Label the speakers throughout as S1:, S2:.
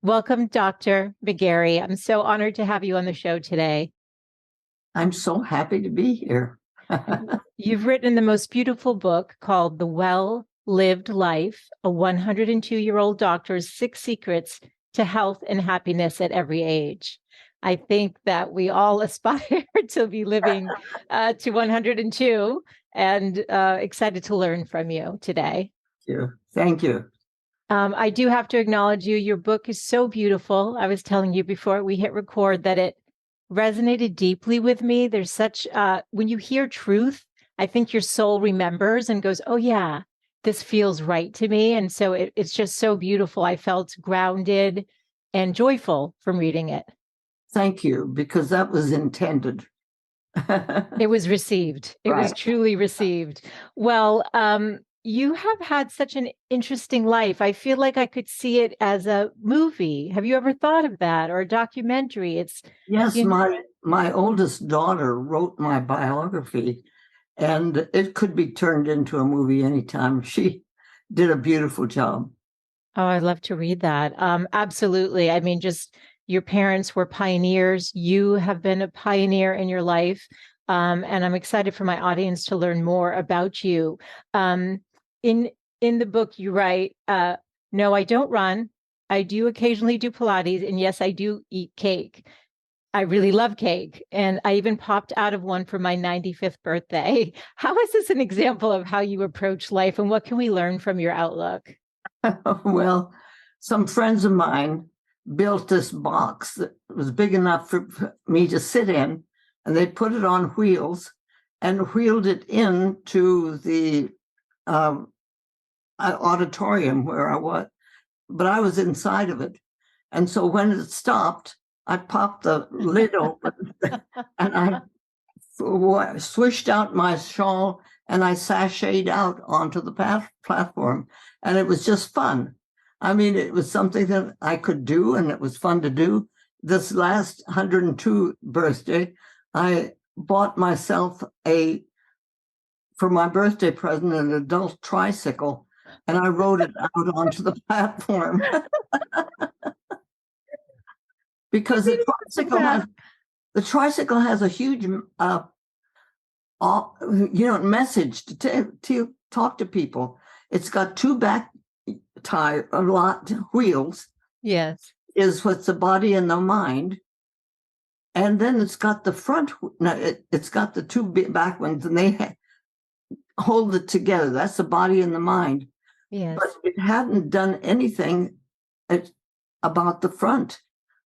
S1: Welcome, Dr. McGarey. I'm so honored to have you on the show today.
S2: I'm so happy to be here.
S1: You've written the most beautiful book called The Well-Lived Life, a 102-year-old doctor's 6 secrets to health and happiness at every age. I think that we all aspire to be living to 102 and excited to learn from you today.
S2: Thank you.
S1: I do have to acknowledge you. Your book is so beautiful. I was telling you before we hit record that it resonated deeply with me. There's such, when you hear truth, I think your soul remembers and goes, oh, yeah, this feels right to me. And so it's just so beautiful. I felt grounded and joyful from reading it.
S2: Thank you, because that was intended.
S1: It was received. It was truly received. Well, you have had such an interesting life. I feel like I could see it as a movie. Have you ever thought of that, or a documentary?
S2: Yes, my oldest daughter wrote my biography, and it could be turned into a movie anytime. She did a beautiful job.
S1: Oh, I'd love to read that. Absolutely. I mean, just your parents were pioneers. You have been a pioneer in your life. And I'm excited for my audience to learn more about you. In the book, you write, no, I don't run. I do occasionally do Pilates. And yes, I do eat cake. I really love cake. And I even popped out of one for my 95th birthday. How is this an example of how you approach life, and what can we learn from your outlook?
S2: Well, some friends of mine built this box that was big enough for me to sit in, and they put it on wheels and wheeled it into the auditorium where I was, but I was inside of it. And so when it stopped, I popped the lid open and I swished out my shawl and I sashayed out onto the platform. And it was just fun. I mean, it was something that I could do, and it was fun to do. This last 102 birthday, I bought myself for my birthday present, an adult tricycle, and I rode it out onto the platform. Because the tricycle has a huge message to talk to people. It's got two back wheels.
S1: Yes.
S2: Is what's the body and the mind. And then it's got the front, it's got the two back ones, and they hold it together. That's the body and the mind.
S1: Yes.
S2: But it hadn't done anything about the front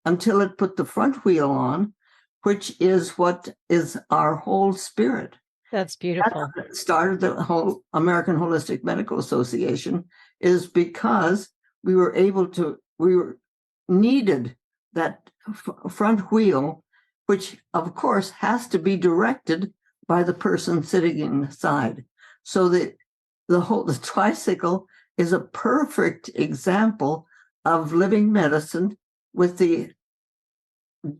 S2: until it put the front wheel on, which is what is our whole spirit.
S1: That's beautiful.
S2: That started the whole American Holistic Medical Association, is because we needed that front wheel, which of course has to be directed by the person sitting inside. So the tricycle is a perfect example of living medicine, with the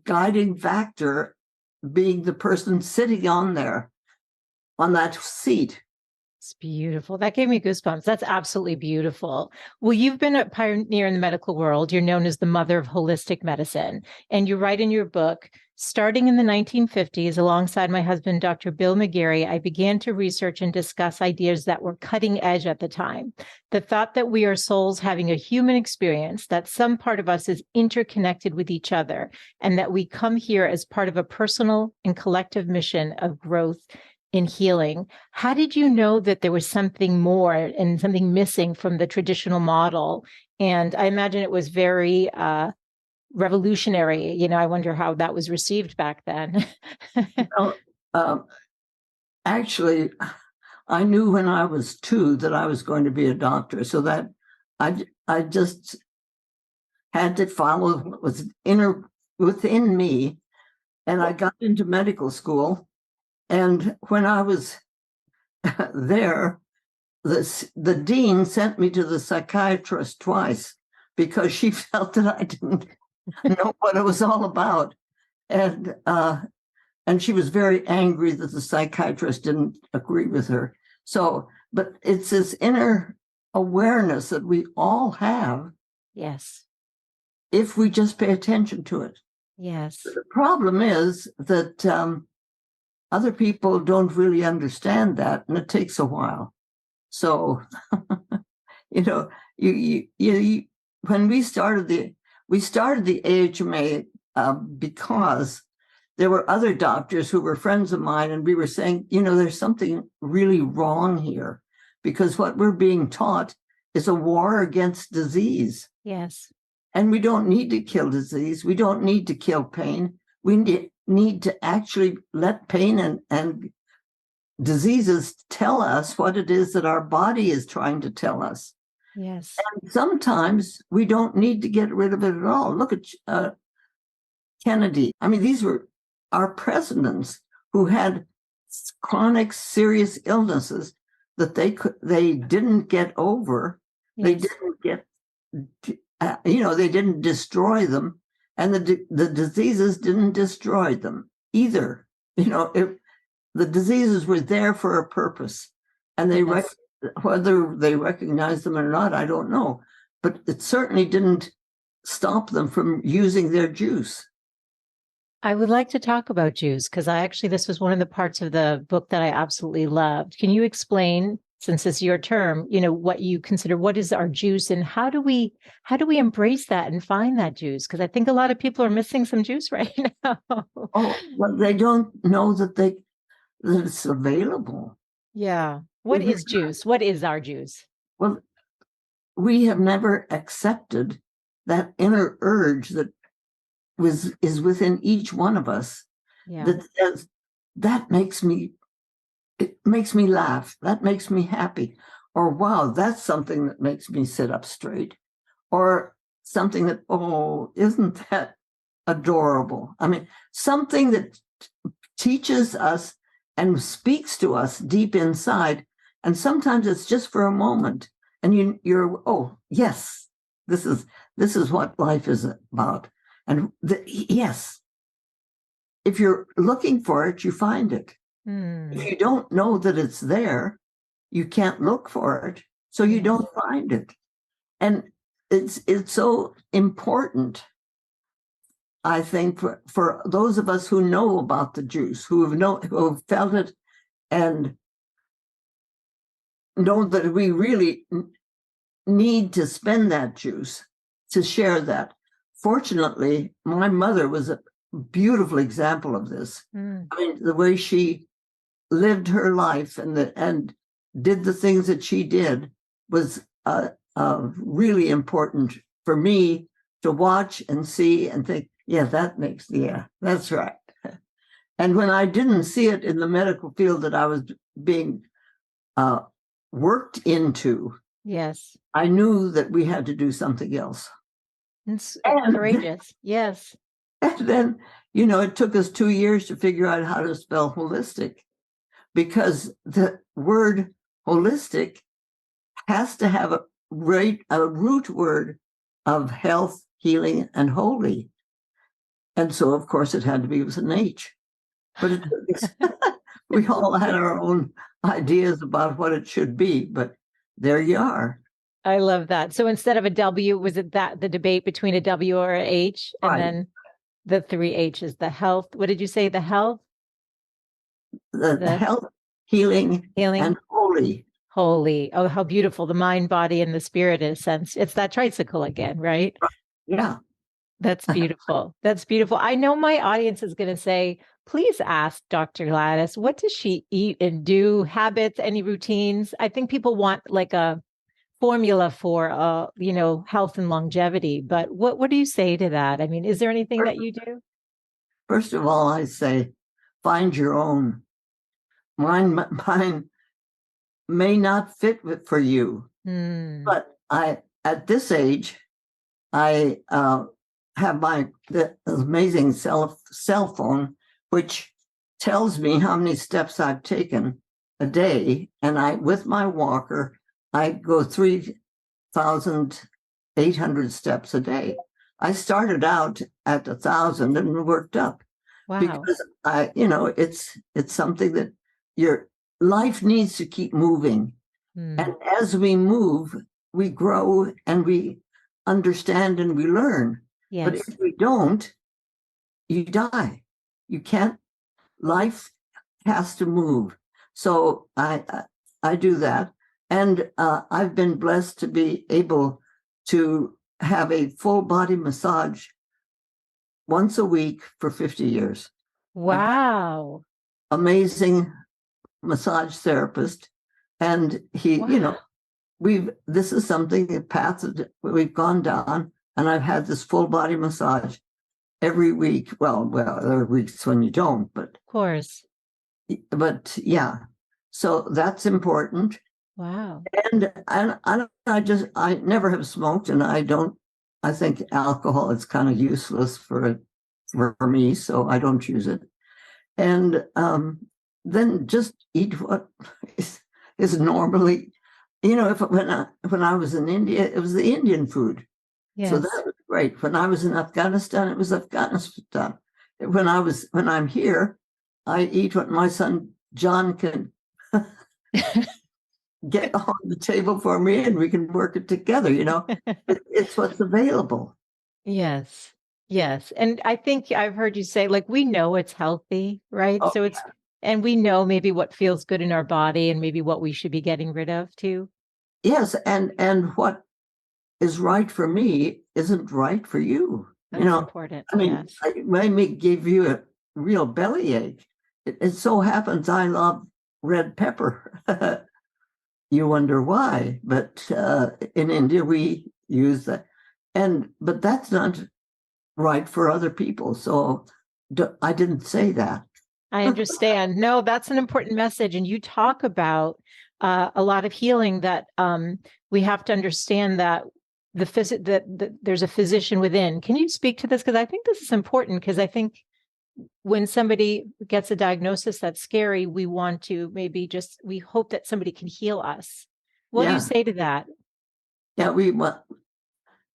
S2: guiding factor being the person sitting on that seat.
S1: It's beautiful. That gave me goosebumps. That's absolutely beautiful. Well, you've been a pioneer in the medical world. You're known as the mother of holistic medicine. And you write in your book, starting in the 1950s, alongside my husband, Dr. Bill McGarey, I began to research and discuss ideas that were cutting edge at the time. The thought that we are souls having a human experience, that some part of us is interconnected with each other, and that we come here as part of a personal and collective mission of growth in healing. How did you know that there was something more and something missing from the traditional model? And I imagine it was very revolutionary. I wonder how that was received back then.
S2: Actually, I knew when I was 2 that I was going to be a doctor, so that I just had to follow what was within me, and I got into medical school. And when I was there, the dean sent me to the psychiatrist twice because she felt that I didn't know what it was all about. And she was very angry that the psychiatrist didn't agree with her. So, but it's this inner awareness that we all have.
S1: Yes.
S2: if we just pay attention to it.
S1: Yes.
S2: The problem is that other people don't really understand that, and it takes a while. So, you know, when we started the AHMA because there were other doctors who were friends of mine, and we were saying, there's something really wrong here, because what we're being taught is a war against disease.
S1: Yes.
S2: And we don't need to kill disease. We don't need to kill pain. We need to actually let pain and diseases tell us what it is that our body is trying to tell us.
S1: Yes.
S2: And sometimes we don't need to get rid of it at all. Look at Kennedy. I mean, these were our presidents who had chronic, serious illnesses that they didn't get over. Yes. They didn't get, they didn't destroy them, and the diseases didn't destroy them either. The diseases were there for a purpose, and whether they recognized them or not, I don't know, but it certainly didn't stop them from using their juice.
S1: I would like to talk about juice, because this was one of the parts of the book that I absolutely loved. Can you explain, since it's your term, what you consider, what is our juice, and how do we embrace that and find that juice? Because I think a lot of people are missing some juice right now.
S2: Oh, well, they don't know that it's available.
S1: Yeah. What is juice? What is our juice?
S2: Well, we have never accepted that inner urge that is within each one of us. Yeah. That says, it makes me laugh. That makes me happy. Or, wow, that's something that makes me sit up straight. Or something that, oh, isn't that adorable? I mean, something that teaches us and speaks to us deep inside. And sometimes it's just for a moment. And you're, oh, yes, this is what life is about. And yes, if you're looking for it, you find it. If you don't know that it's there, you can't look for it, so you don't find it. And it's so important, I think, for those of us who know about the juice, who have felt it, and know that we really need to spend that juice, to share that. Fortunately, my mother was a beautiful example of this. I mean, the way she lived her life and did the things that she did was really important for me to watch and see and think, that's right. And when I didn't see it in the medical field that I was being worked into,
S1: yes,
S2: I knew that we had to do something else.
S1: It's courageous. Yes.
S2: And then, it took us 2 years to figure out how to spell holistic, because the word holistic has to have a root word of health, healing, and holy. And so, of course, it had to be with an H. But we all had our own ideas about what it should be, but there you are.
S1: I love that. So instead of a W, was it that the debate between a W or a H? And right. Then the 3 H's, the health. What did you say? The health?
S2: The health, healing, and holy.
S1: Holy. Oh, how beautiful. The mind, body, and the spirit, in a sense. It's that tricycle again, right?
S2: Yeah.
S1: That's beautiful. That's beautiful. I know my audience is going to say, please ask Dr. Gladys, what does she eat and do? Habits, any routines? I think people want like a formula for health and longevity, but what do you say to that? I mean, is there anything that you do?
S2: First of all, I say find your own. Mine may not fit for you, but at this age, I have the amazing cell phone, which tells me how many steps I've taken a day, and with my walker, I go 3,800 steps a day. I started out at 1,000 and worked up.
S1: Wow.
S2: Because it's something that your life needs to keep moving. And as we move, we grow and we understand and we learn. But
S1: Yes.
S2: if we don't, you die. You can't, life has to move. So I do that. And I've been blessed to be able to have a full body massage once a week for 50 years.
S1: Wow.
S2: Amazing massage therapist. And he,
S1: Wow.
S2: this is something, a path that we've gone down, and I've had this full body massage every week. Well, there are weeks when you don't,
S1: Of course.
S2: but yeah. So that's important.
S1: Wow.
S2: And I never have smoked, and I think alcohol is kind of useless for me, so I don't use it. And then just eat what is normally, when I was in India, it was the Indian food.
S1: Yes.
S2: So that was great. When I was in Afghanistan, it was Afghanistan. When I'm here, I eat what my son John can get on the table for me, and we can work it together. It's what's available.
S1: Yes. Yes. And I think I've heard you say, like, we know it's healthy, right?
S2: Oh,
S1: So and we know maybe what feels good in our body and maybe what we should be getting rid of too.
S2: yes, and what is right for me isn't right for you.
S1: That's important.
S2: I mean,
S1: Yes.
S2: it may give you a real bellyache. It so happens I love red pepper. You wonder why, but in India we use that, but that's not right for other people. So I didn't say that.
S1: I understand. No, that's an important message. And you talk about a lot of healing that we have to understand that that there's a physician within. Can you speak to this? Because I think this is important, because I think when somebody gets a diagnosis that's scary, we want to we hope that somebody can heal us. What do you say to that?
S2: Yeah,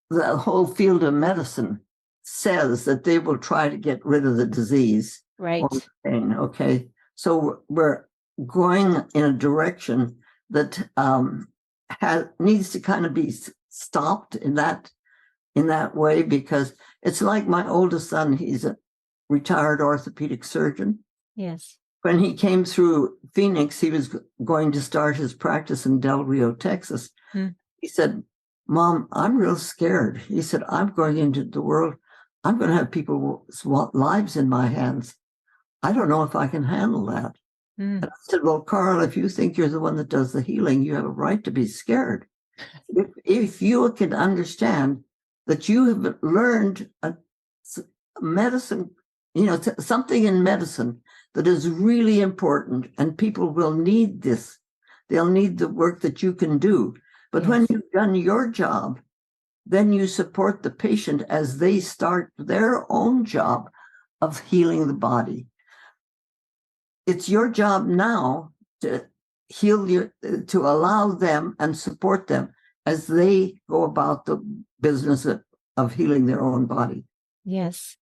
S2: the whole field of medicine says that they will try to get rid of the disease.
S1: Right.
S2: Or the pain, okay. So we're going in a direction that needs to kind of be stopped in that way, because it's like my oldest son, he's a retired orthopedic surgeon.
S1: Yes.
S2: When he came through Phoenix, he was going to start his practice in Del Rio, Texas. He said, "Mom, I'm real scared." He said, "I'm going into the world. I'm going to have people's lives in my hands. I don't know if I can handle that." And I said, "Well, Carl, if you think you're the one that does the healing, you have a right to be scared. If you can understand that you have learned a medicine, something in medicine that is really important, and people will need this. They'll need the work that you can do. But when you've done your job, then you support the patient as they start their own job of healing the body. It's your job now to to allow them and support them as they go about the business of healing their own body."
S1: Yes.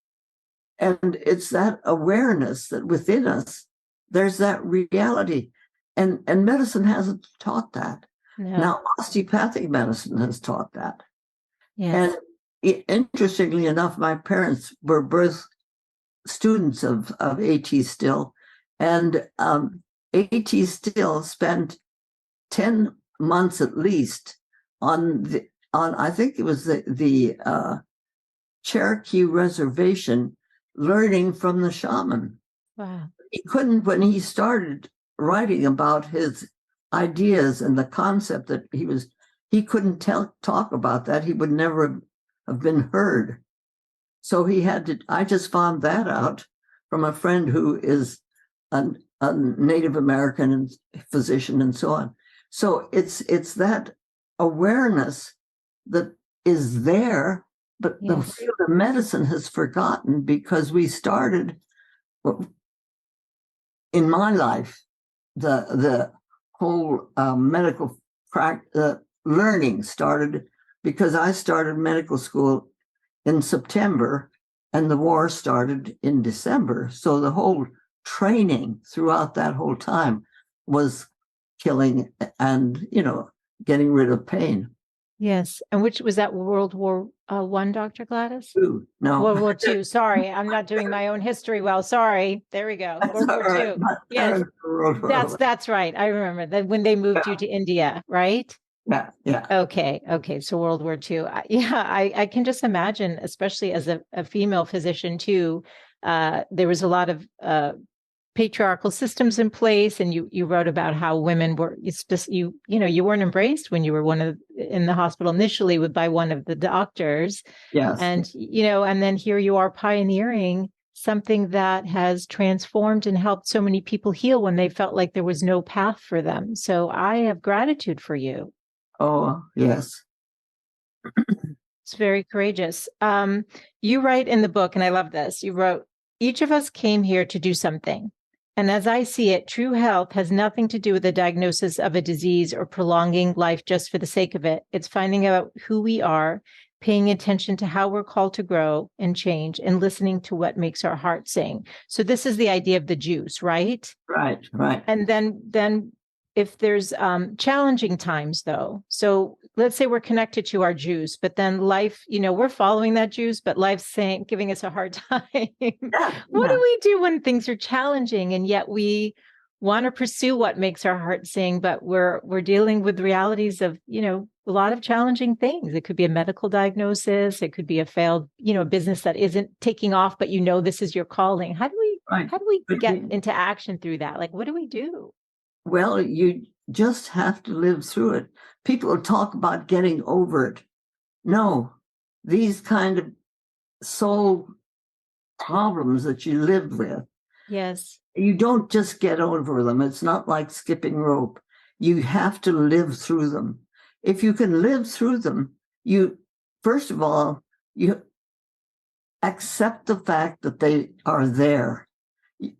S2: And it's that awareness that within us, there's that reality. And medicine hasn't taught that.
S1: No.
S2: Now, osteopathic medicine has taught that.
S1: Yes.
S2: And interestingly enough, my parents were both students of A.T. Still. And A.T. Still spent 10 months at least on I think it was the Cherokee Reservation, learning from the shaman.
S1: Wow.
S2: He couldn't, when he started writing about his ideas and the concept that he couldn't talk about that. He would never have been heard. So he had to, I just found that out from a friend who is a Native American physician and so on. So it's that awareness that is there, but the field of medicine has forgotten, because we started, in my life, the whole medical learning started because I started medical school in September and the war started in December. So the whole training throughout that whole time was killing and, getting rid of pain.
S1: Yes. And which was that World War One, Dr. Gladys?
S2: Ooh, no.
S1: World War II. Sorry, I'm not doing my own history well. Sorry. There we go.
S2: That's
S1: World
S2: all
S1: War
S2: right.
S1: II.
S2: Not
S1: Yes.
S2: World War One.
S1: That's right. I remember that when they moved you to India, right?
S2: Yeah.
S1: Okay. Okay. So World War II. Yeah, I can just imagine, especially as a female physician too. There was a lot of patriarchal systems in place, and you wrote about how women were you weren't embraced when you were in the hospital initially by one of the doctors,
S2: Yes.
S1: and and then here you are pioneering something that has transformed and helped so many people heal when they felt like there was no path for them. So I have gratitude for you.
S2: Oh, yes.
S1: It's very courageous. You write in the book, and I love this. You wrote, each of us came here to do something. And as I see it, true health has nothing to do with the diagnosis of a disease or prolonging life just for the sake of it. It's finding out who we are, paying attention to how we're called to grow and change, and listening to what makes our heart sing. So this is the idea of the juice, right?
S2: Right.
S1: And then if there's challenging times though, so let's say we're connected to our juice, but then life, we're following that juice, but life's giving us a hard time. What do we do when things are challenging and yet we want to pursue what makes our heart sing, but we're dealing with realities of, a lot of challenging things. It could be a medical diagnosis, it could be a failed, business that isn't taking off, but this is your calling. How do we get into action through that? Like, what do we do?
S2: Well, you just have to live through it. People talk about getting over it. No, these kind of soul problems that you live with.
S1: Yes.
S2: You don't just get over them. It's not like skipping rope. You have to live through them. If you can live through them, first of all, you accept the fact that they are there.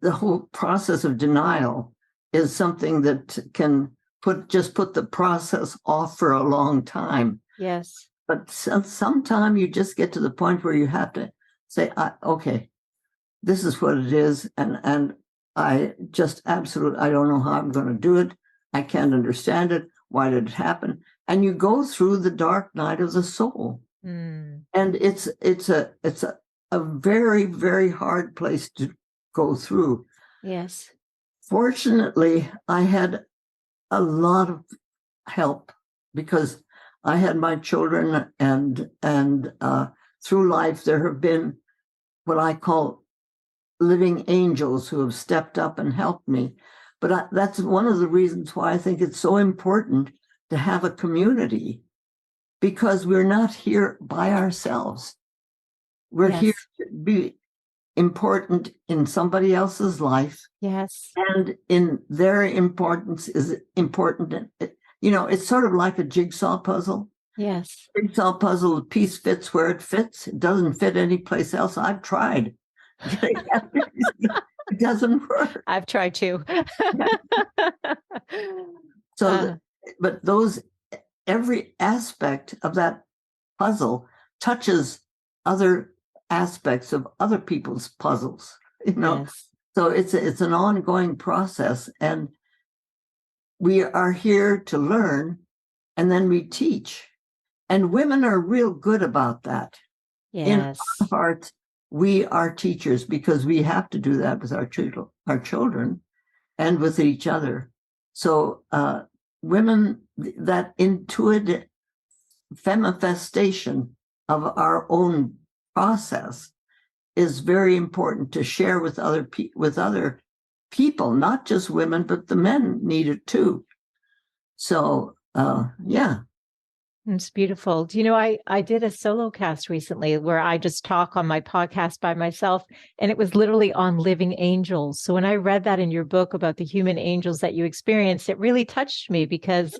S2: The whole process of denial is something that can put the process off for a long time.
S1: Yes.
S2: But sometime you just get to the point where you have to say, okay, this is what it is. And I just I don't know how I'm going to do it. I can't understand it. Why did it happen? And you go through the dark night of the soul. And it's a very, very hard place to go through.
S1: Yes.
S2: Fortunately, I had a lot of help because I had my children, and through life there have been what I call living angels who have stepped up and helped me. But that's one of the reasons why I think it's so important to have a community, because we're not here by ourselves. We're here to be important in somebody else's life.
S1: Yes.
S2: And in their importance is important. It's sort of like a jigsaw puzzle.
S1: Yes.
S2: Jigsaw puzzle, the piece fits where it fits. It doesn't fit anyplace else. I've tried. It doesn't work.
S1: I've tried too.
S2: But every aspect of that puzzle touches other aspects of other people's puzzles,
S1: Yes.
S2: So it's an ongoing process, and we are here to learn, and then we teach, and women are real good about that.
S1: Yes.
S2: In our hearts, we are teachers because we have to do that with our children and with each other. So women, that intuitive feminifestation of our own process is very important to share with other people, not just women, but the men need it too. So, yeah.
S1: It's beautiful. Do you know, I did a solo cast recently where I just talk on my podcast by myself, and it was literally on living angels. So when I read that in your book about the human angels that you experienced, it really touched me because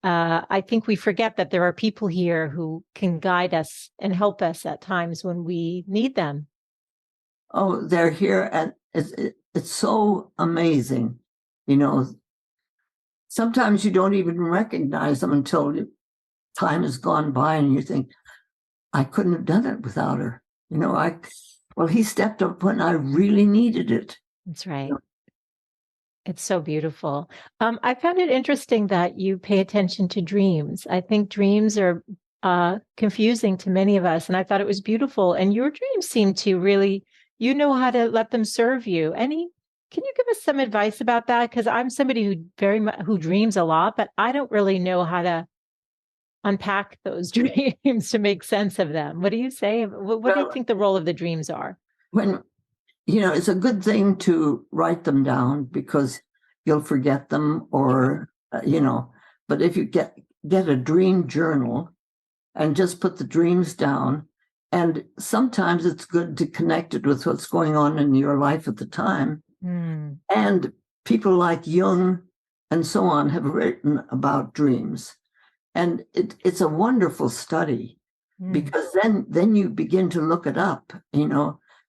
S1: I think we forget that there are people here who can guide us and help us at times when we need them.
S2: Oh, they're here, and it's so amazing. Sometimes you don't even recognize them until time has gone by and you think, I couldn't have done it without her. He stepped up when I really needed it.
S1: That's right. It's so beautiful. I found it interesting that you pay attention to dreams. I think dreams are confusing to many of us. And I thought it was beautiful. And your dreams seem to really, you know how to let them serve you. Can you give us some advice about that? Because I'm somebody who very much who dreams a lot, but I don't really know how to unpack those dreams to make sense of them. What do you say? What do you
S2: Well,
S1: think the role of the dreams are?
S2: when, it's a good thing to write them down because you'll forget them or, but if you get a dream journal and just put the dreams down, and sometimes it's good to connect it with what's going on in your life at the time. And people like Jung and so on have written about dreams. And it's a wonderful study because then you begin to look it up,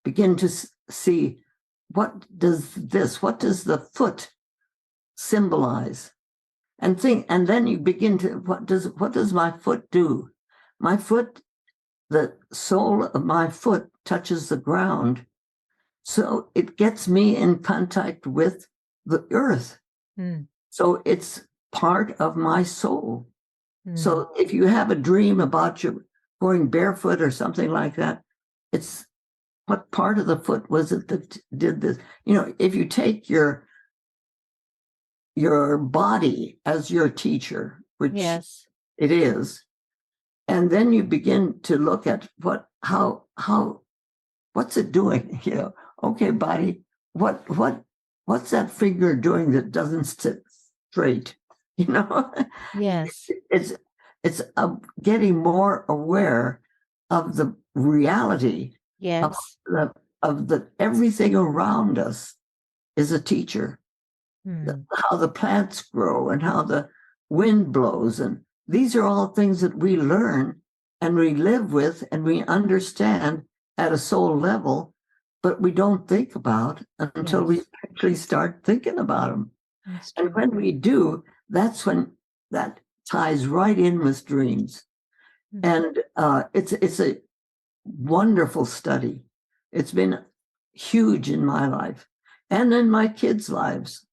S2: begin to see what does the foot symbolize, and then you begin to, what does my foot do? My foot, the sole of my foot touches the ground. So it gets me in contact with the earth. So it's part of my soul. So if you have a dream about you going barefoot or something like that, it's what part of the foot was it that did this? If you take your body as your teacher, which
S1: Yes.
S2: it is, and then you begin to look at what's it doing? Okay, body, what's that finger doing that doesn't sit straight?
S1: Yes.
S2: It's getting more aware of the reality
S1: Yes.
S2: of the everything around us is a teacher. How the plants grow and how the wind blows, and these are all things that we learn and we live with and we understand at a soul level, but we don't think about until we actually start thinking about them. And when we do, that's when that ties right in with dreams. And it's a wonderful study. It's been huge in my life and in my kids' lives.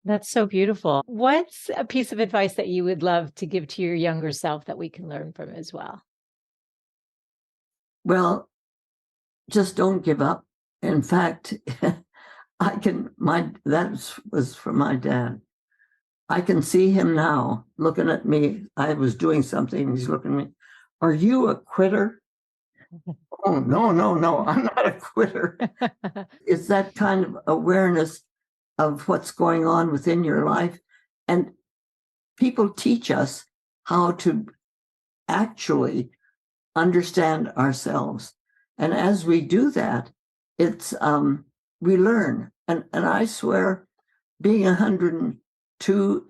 S1: That's so beautiful. What's a piece of advice that you would love to give to your younger self that we can learn from as well?
S2: Well, just don't give up. In fact, that was from my dad. I can see him now looking at me. I was doing something. He's looking at me. Are you a quitter? Oh, no, I'm not a quitter. It's that kind of awareness of what's going on within your life. And people teach us how to actually understand ourselves. And as we do that, it's we learn. And I swear, being 102,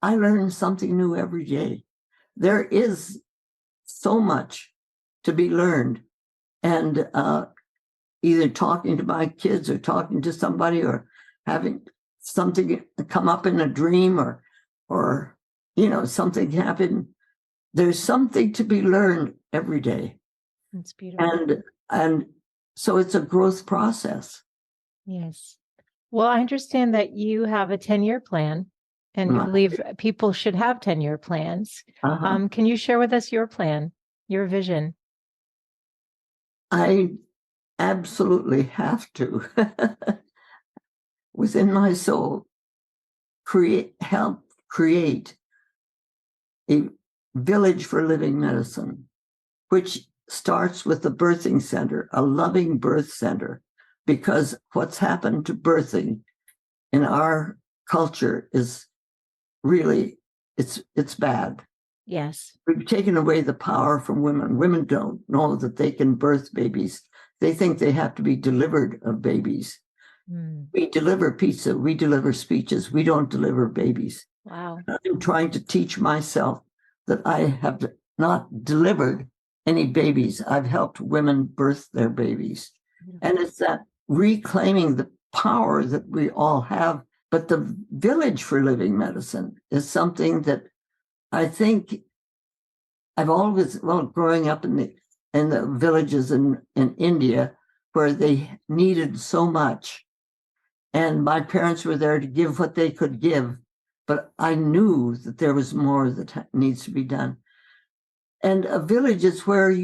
S2: I learn something new every day. There is so much to be learned. And either talking to my kids or talking to somebody or having something come up in a dream or something happen. There's something to be learned every day.
S1: That's beautiful.
S2: And so it's a growth process.
S1: Yes. Well, I understand that you have a 10-year plan and you believe people should have 10-year plans. Can you share with us your plan, your vision?
S2: I absolutely have to, within my soul, help create a village for living medicine, which starts with the birthing center, a loving birth center, because what's happened to birthing in our culture is really, it's bad.
S1: Yes.
S2: We've taken away the power from women. Women don't know that they can birth babies. They think they have to be delivered of babies. We deliver pizza. We deliver speeches. We don't deliver babies.
S1: Wow.
S2: I'm trying to teach myself that I have not delivered any babies. I've helped women birth their babies. And it's that reclaiming the power that we all have. But the village for living medicine is something that I think I've always, growing up in the villages in India where they needed so much. And my parents were there to give what they could give. But I knew that there was more that needs to be done. And a village is where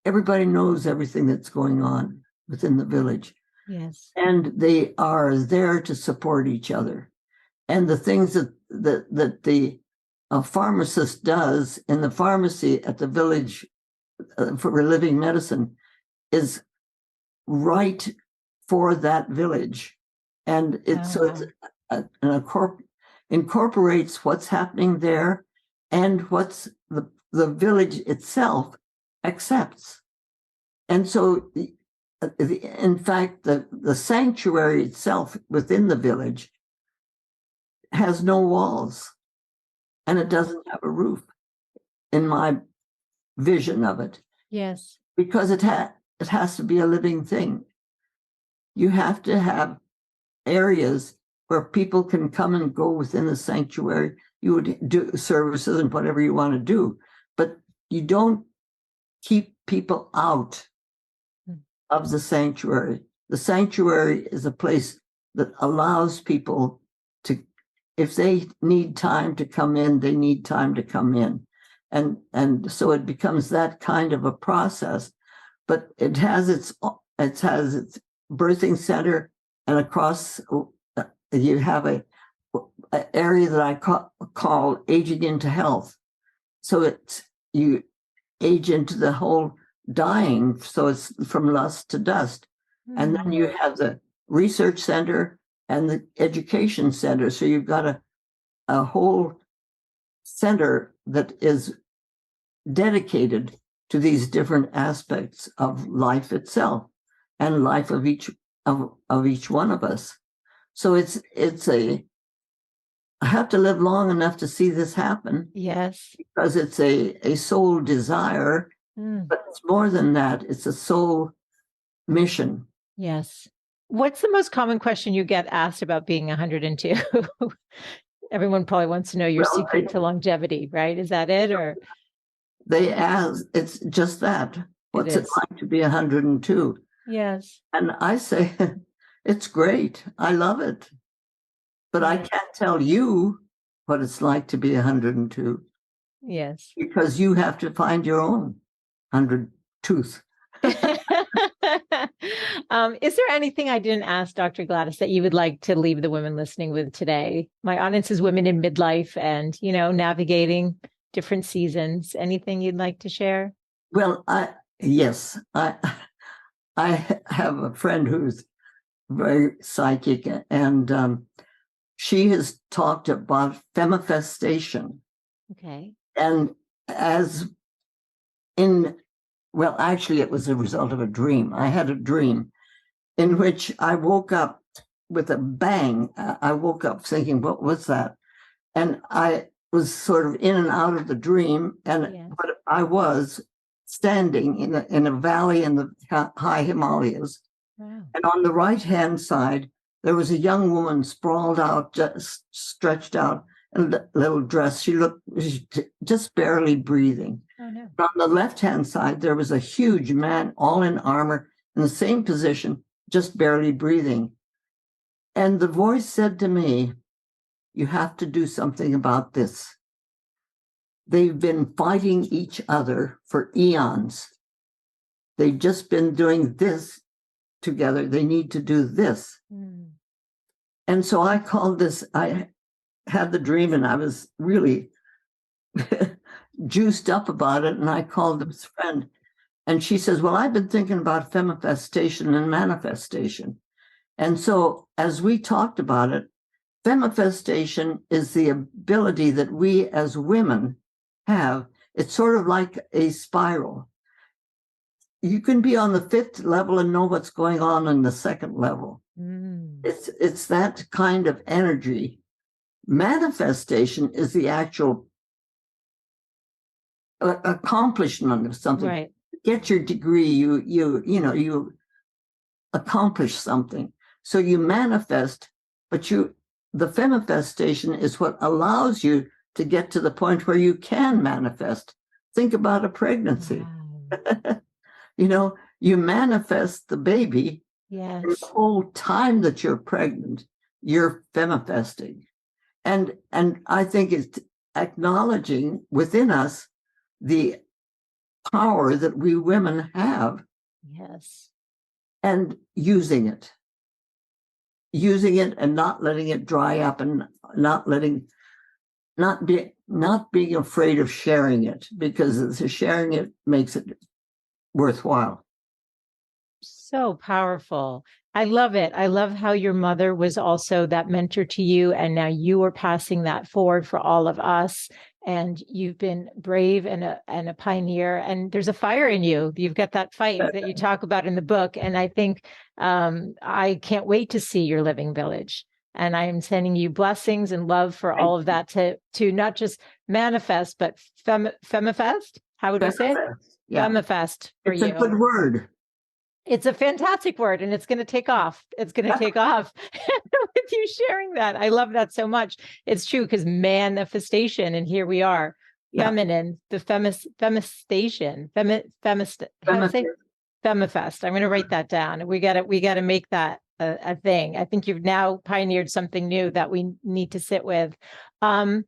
S2: everybody knows everything that's going on within the village.
S1: Yes.
S2: And they are there to support each other. And the things that the pharmacist does in the pharmacy at the village for living medicine is right for that village. And it's incorporates what's happening there and what's the village itself accepts. And so, in fact, the sanctuary itself within the village has no walls, and it doesn't have a roof, in my vision of it.
S1: Yes.
S2: Because it has to be a living thing. You have to have areas where people can come and go within the sanctuary. You would do services and whatever you want to do, but you don't keep people out of the sanctuary. The sanctuary is a place that allows people to, if they need time to come in, they need time to come in. And so it becomes that kind of a process, but it has its birthing center, and across you have a area that I call aging into health. So you age into the whole dying, so it's from lust to dust. And then you have the research center and the education center. So you've got a whole center that is dedicated to these different aspects of life itself and life of each one of us. So I have to live long enough to see this happen.
S1: Yes.
S2: Because it's a soul desire, but it's more than that. It's a soul mission.
S1: Yes. What's the most common question you get asked about being 102? Everyone probably wants to know your secret to longevity, right? Is that it? Or
S2: they ask, it's just that. What's it like to be 102?
S1: Yes.
S2: And I say, it's great. I love it. But I can't tell you what it's like to be 102.
S1: Yes.
S2: Because you have to find your own 100 tooth.
S1: Is there anything I didn't ask Dr. Gladys that you would like to leave the women listening with today? My audience is women in midlife and, navigating different seasons. Anything you'd like to share?
S2: Well, yes. I have a friend who's very psychic, and she has talked about Feminifestation.
S1: Okay.
S2: And actually, it was a result of a dream. I had a dream in which I woke up with a bang. I woke up thinking, what was that? And I was sort of in and out of the dream. But I was standing in a valley in the high Himalayas.
S1: Wow. And
S2: on the right-hand side, there was a young woman sprawled out, just stretched out in a little dress. She looked just barely breathing.
S1: Oh, no.
S2: On the left-hand side, there was a huge man, all in armor, in the same position, just barely breathing. And the voice said to me, you have to do something about this. They've been fighting each other for eons. They've just been doing this together. They need to do this. And so I had the dream, and I was really juiced up about it. And I called this friend, and she says, well, I've been thinking about Feminifestation and manifestation. And so as we talked about it, Feminifestation is the ability that we as women have. It's sort of like a spiral. You can be on the 5th level and know what's going on in the 2nd level. It's that kind of energy. Manifestation is the actual accomplishment of something.
S1: Right.
S2: Get your degree, you accomplish something. So you manifest, but the Feminifestation is what allows you to get to the point where you can manifest. Think about a pregnancy.
S1: Wow.
S2: You manifest the baby.
S1: Yes.
S2: And the whole time that you're pregnant, you're Feminifesting. And I think it's acknowledging within us the power that we women have.
S1: Yes.
S2: And using it and not letting it dry up, and not being afraid of sharing it, because sharing it makes it worthwhile.
S1: So powerful. I love it. I love how your mother was also that mentor to you, and now you are passing that forward for all of us. And you've been brave and a pioneer, and there's a fire in you. You've got that fight that you talk about in the book. And I think I can't wait to see your living village. And I am sending you blessings and love for all of that to not just manifest, but femifest. How would we say it?
S2: Yeah.
S1: Femifest for
S2: it's
S1: you.
S2: a good word.
S1: It's a fantastic word, and it's going to take off. It's going to take off with you sharing that. I love that so much. It's true, because manifestation, and here we are, feminine, the femistation, how to say femifest. I'm going to write that down. We got to make that a thing. I think you've now pioneered something new that we need to sit with. I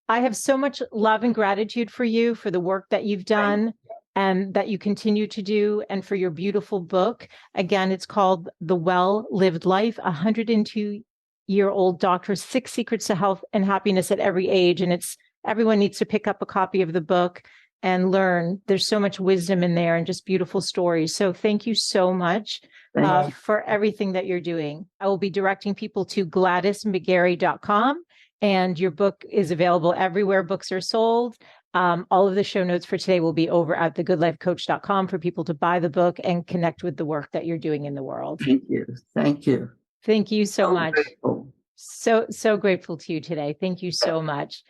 S1: have so much love and gratitude for you, for the work that you've done and that you continue to do, and for your beautiful book. Again, it's called The Well-Lived Life, 102-year-old doctor's 6 secrets to health and happiness at every age. And everyone needs to pick up a copy of the book and learn. There's so much wisdom in there and just beautiful stories. So thank you so much for everything that you're doing. I will be directing people to GladysMcGarey.com, and your book is available everywhere books are sold. All of the show notes for today will be over at thegoodlifecoach.com for people to buy the book and connect with the work that you're doing in the world.
S2: Thank you. Thank you.
S1: Thank you so much.
S2: Grateful.
S1: So grateful to you today. Thank you so much.